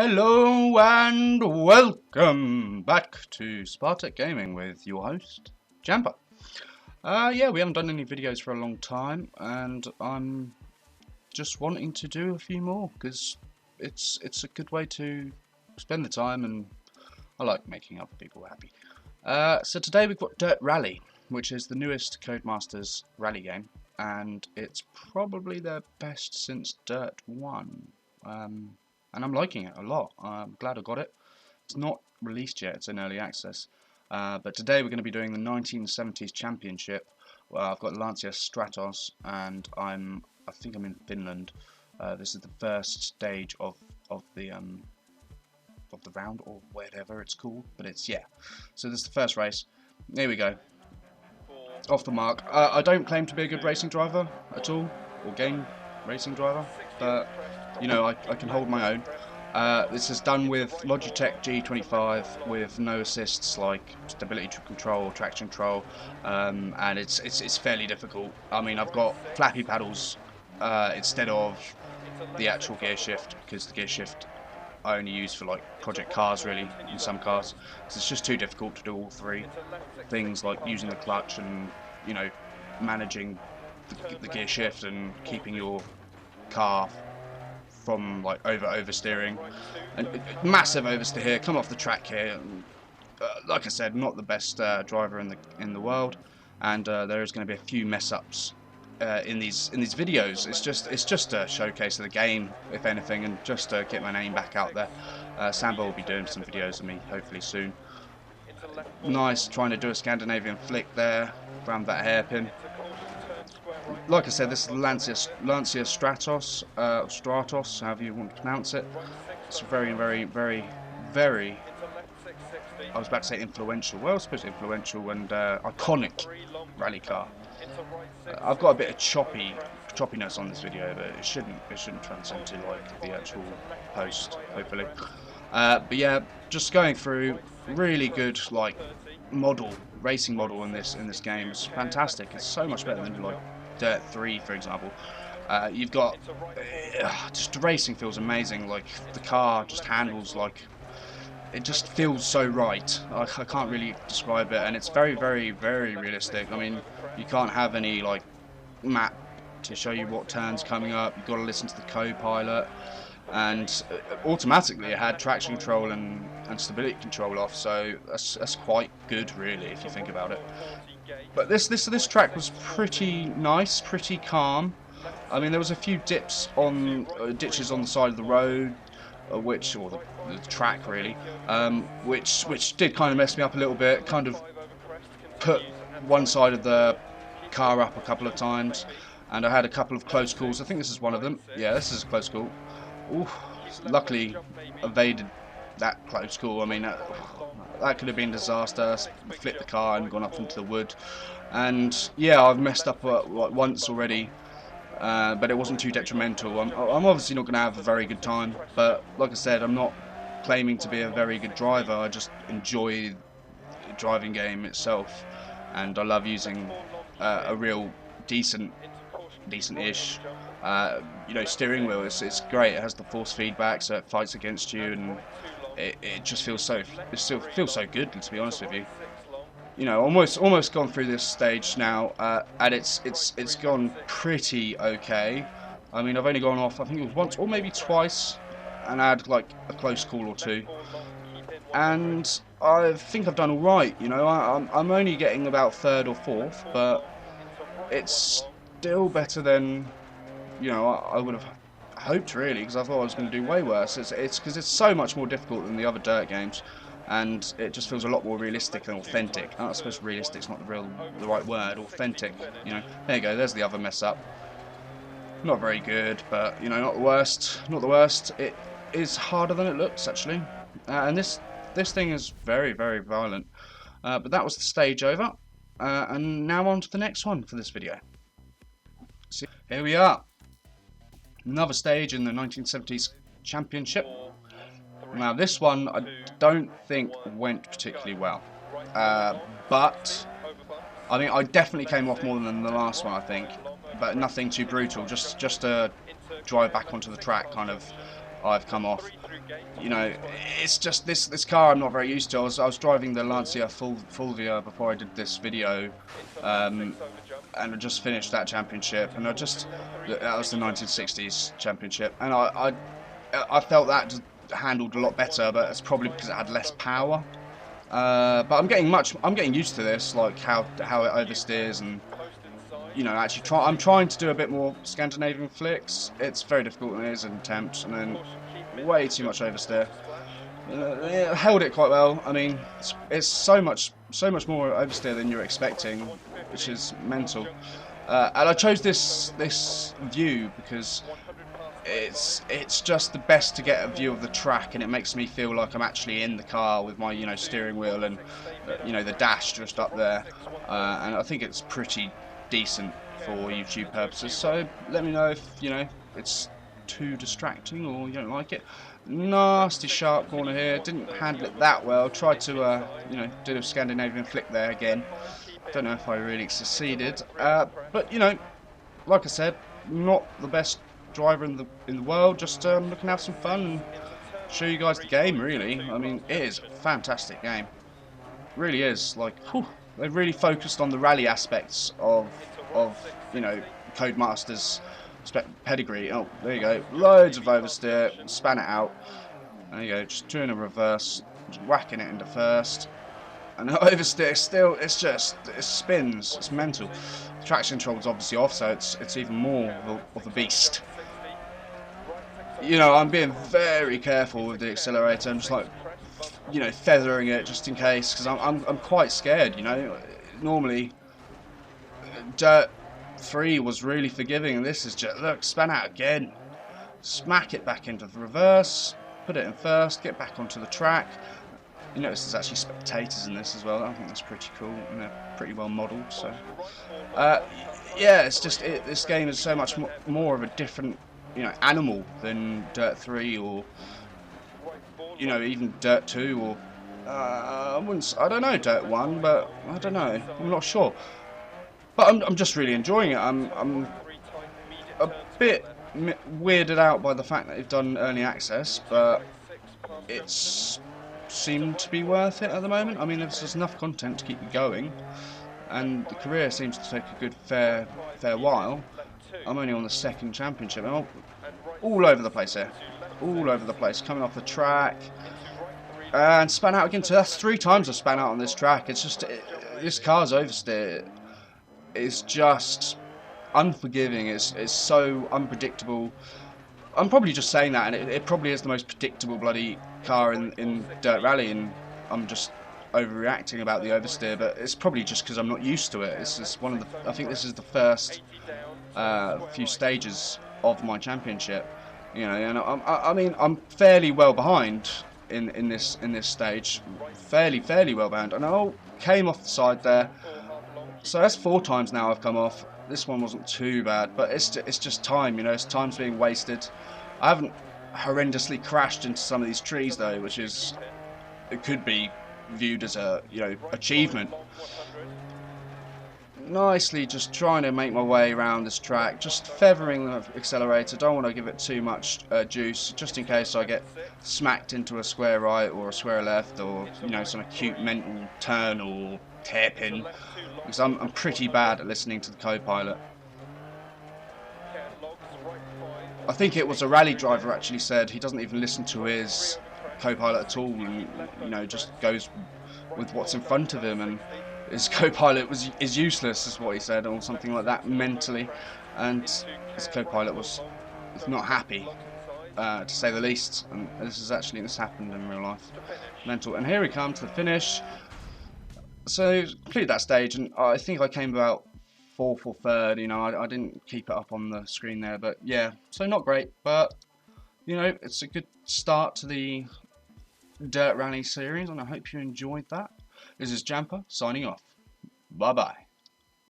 Hello and welcome back to Spartak Gaming with your host, Jampa. Yeah, we haven't done any videos for a long time, and I'm just wanting to do a few more because it's a good way to spend the time, and I like making other people happy. So today we've got Dirt Rally, which is the newest Codemasters rally game, and it's probably their best since Dirt 1. And I'm liking it a lot. I'm glad I got it. It's not released yet, it's in early access. But today we're going to be doing the 1970s Championship. Well, I've got Lancia Stratos, and I think I'm in Finland. This is the first stage of the round, or whatever it's called. But it's, yeah. So this is the first race. Here we go. Off the mark. I don't claim to be a good racing driver at all, or game racing driver, but you know, I can hold my own. This is done with Logitech G25 with no assists like stability control, traction control, and it's fairly difficult. I mean, I've got flappy paddles instead of the actual gear shift, because the gear shift I only use for like project cars, really, in some cars. So it's just too difficult to do all three things, like using the clutch and, you know, managing the gear shift and keeping your car from like oversteering, and massive oversteer here. Come off the track here. Like I said, not the best driver in the world, and there is going to be a few mess ups in these videos. It's just a showcase of the game, if anything, and just to get my name back out there. Samba will be doing some videos of me hopefully soon. Nice, trying to do a Scandinavian flick there, around that hairpin. Like I said, this is Lancia Stratos, Stratos, however you want to pronounce it. It's a very, I was about to say influential. Well, I suppose influential and iconic rally car. I've got a bit of choppiness on this video, but it shouldn't transcend to like the actual post, hopefully. But yeah, just going through, really good like racing model in this game. It's fantastic. It's so much better than like Dirt 3, for example. You've got just the racing feels amazing. Like the car just handles like, it just feels so right. I can't really describe it, and it's very realistic. I mean, you can't have any like map to show you what turns coming up. You've got to listen to the co-pilot, and automatically it had traction control and stability control off. So that's quite good, really, if you think about it. But this track was pretty nice, pretty calm. I mean, there was a few ditches on the side of the road, or the track really, which did kind of mess me up a little bit. Kind of put one side of the car up a couple of times, and I had a couple of close calls. I think this is one of them. Yeah, this is a close call. Ooh, luckily evaded that close call. I mean, that could have been a disaster. Flipped the car and gone up into the wood. And yeah, I've messed up once already, but it wasn't too detrimental. I'm obviously not going to have a very good time, but like I said, I'm not claiming to be a very good driver. I just enjoy the driving game itself, and I love using a real decent-ish you know, steering wheel. It's great. It has the force feedback, so it fights against you, and it just feels so good, to be honest with you. You know, almost gone through this stage now, and it's gone pretty okay. I mean, I've only gone off, I think it was once or maybe twice, and I had like a close call or two, and I think I've done all right. You know, I'm only getting about third or fourth, but it's still better than, you know, I would have hoped, really, because I thought I was going to do way worse. It's because it's so much more difficult than the other Dirt games, and it just feels a lot more realistic and authentic. I suppose realistic's not the right word. Authentic, you know. There you go. There's the other mess up. Not very good, but you know, not the worst. Not the worst. It is harder than it looks, actually, and this thing is very violent. But that was the stage over, and now on to the next one for this video. So here we are. Another stage in the 1970s Championship. Now this one I don't think went particularly well, but I mean, I definitely came off more than the last one, I think, but nothing too brutal. Just to drive back onto the track, kind of I've come off. You know, it's just this car I'm not very used to. I was driving the Lancia Fulvia before I did this video, and I just finished that championship, and that was the 1960s championship, and I felt that just handled a lot better, but it's probably because it had less power. But I'm getting used to this, like how it oversteers, and you know, actually I'm trying to do a bit more Scandinavian flicks. It's very difficult and it is intense, and then way too much oversteer. It held it quite well. I mean, it's so much more oversteer than you're expecting, which is mental. And I chose this view because it's just the best to get a view of the track, and it makes me feel like I'm actually in the car with my steering wheel and the dash just up there, and I think it's pretty decent for YouTube purposes. So let me know if it's too distracting or you don't like it. Nasty sharp corner here, didn't handle it that well. Tried to do a Scandinavian flick there again. Don't know if I really succeeded, but like I said, not the best driver in the world. Just looking to have some fun and show you guys the game. Really, I mean, it is a fantastic game. It really is. Like, whew, they've really focused on the rally aspects of Codemasters pedigree. Oh, there you go. Loads of oversteer. Span it out. There you go. Just doing a reverse, just whacking it into first. And oversteer still, it spins. It's mental. The traction control is obviously off, so it's even more of a beast. I'm being very careful with the accelerator. I'm just like, feathering it just in case, because I'm quite scared. Normally, Dirt 3 was really forgiving, and this is just, look, span out again, smack it back into the reverse, put it in first, get back onto the track. You notice there's actually spectators in this as well. I think that's pretty cool, and they're pretty well modelled. So, yeah, it's just this game is so much more of a different, animal than Dirt 3 or even Dirt 2 or I don't know, Dirt 1, but I don't know. I'm not sure. But I'm just really enjoying it. I'm a bit weirded out by the fact that they've done early access, but it's seemed to be worth it at the moment. I mean, there's just enough content to keep you going, and the career seems to take a good fair while. I'm only on the second championship. I'm all over the place here, all over the place, coming off the track and span out again. So that's 3 times I've span out on this track. It's just this car's oversteer is just unforgiving. It's so unpredictable. I'm probably just saying that, and it probably is the most predictable bloody car in Dirt Rally, and I'm just overreacting about the oversteer, but it's probably just because I'm not used to it. It's just I think this is the first few stages of my championship, and I mean, I'm fairly well behind in this stage, fairly well behind, and I came off the side there, so that's 4 times now I've come off. This one wasn't too bad, but it's just time, it's time's being wasted. I haven't horrendously crashed into some of these trees though, which it could be viewed as a achievement. Nicely just trying to make my way around this track, just feathering the accelerator. Don't want to give it too much juice, just in case I get smacked into a square right or a square left, or some acute mental turn or hairpin, because I'm pretty bad at listening to the co-pilot. I think it was a rally driver actually said he doesn't even listen to his co-pilot at all, and just goes with what's in front of him, and his co-pilot is useless, is what he said, or something like that mentally, and his co-pilot was not happy, to say the least. And this happened in real life. Mental. And here we come to the finish. So completed that stage, and I think I came about 4th or 3rd. I didn't keep it up on the screen there, but yeah, so not great, but it's a good start to the Dirt Rally series, and I hope you enjoyed that. This is Jampa signing off. Bye bye.